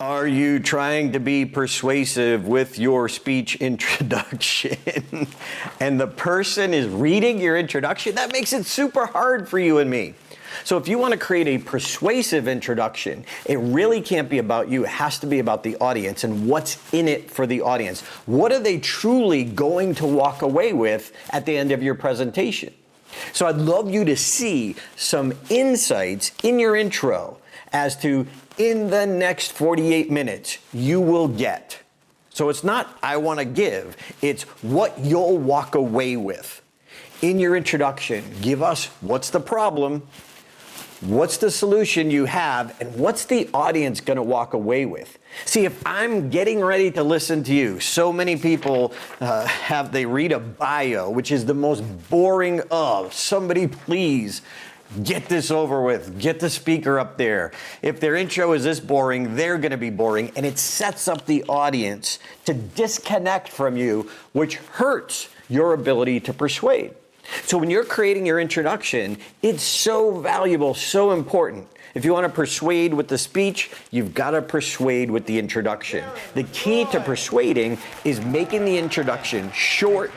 Are you trying to be persuasive with your speech introduction and the person is reading your introduction? That makes it super hard for you and me. So if you want to create a persuasive introduction, it really can't be about you. It has to be about the audience and what's in it for the audience. What are they truly going to walk away with at the end of your presentation? So I'd love you to see some insights in your intro as to in the next 48 minutes you will get. So it's not I want to give, it's what you'll walk away with. In your introduction, give us what's the problem, what's the solution you have, and what's the audience going to walk away with. See, if I'm getting ready to listen to you, so many people they read a bio, which is the most boring of. Somebody please get this over with. Get the speaker up there. If their intro is this boring, they're going to be boring, and it sets up the audience to disconnect from you, which hurts your ability to persuade. So when you're creating your introduction, it's so valuable, so important. If you want to persuade with the speech, you've got to persuade with the introduction. The key to persuading is making the introduction short,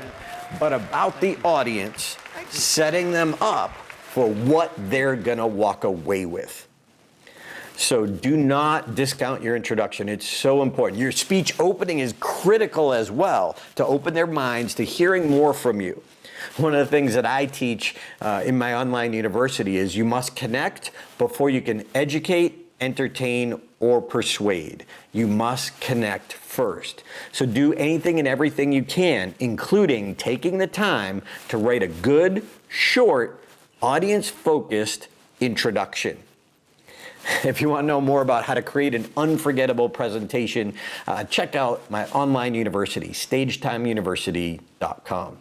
but about the audience, setting them up for what they're going to walk away with. So do not discount your introduction. It's so important. Your speech opening is critical as well to open their minds to hearing more from you. One of the things that I teach in my online university is you must connect before you can educate, entertain, or persuade. You must connect first. So do anything and everything you can, including taking the time to write a good, short, audience-focused introduction. If you want to know more about how to create an unforgettable presentation, check out my online university, stagetimeuniversity.com.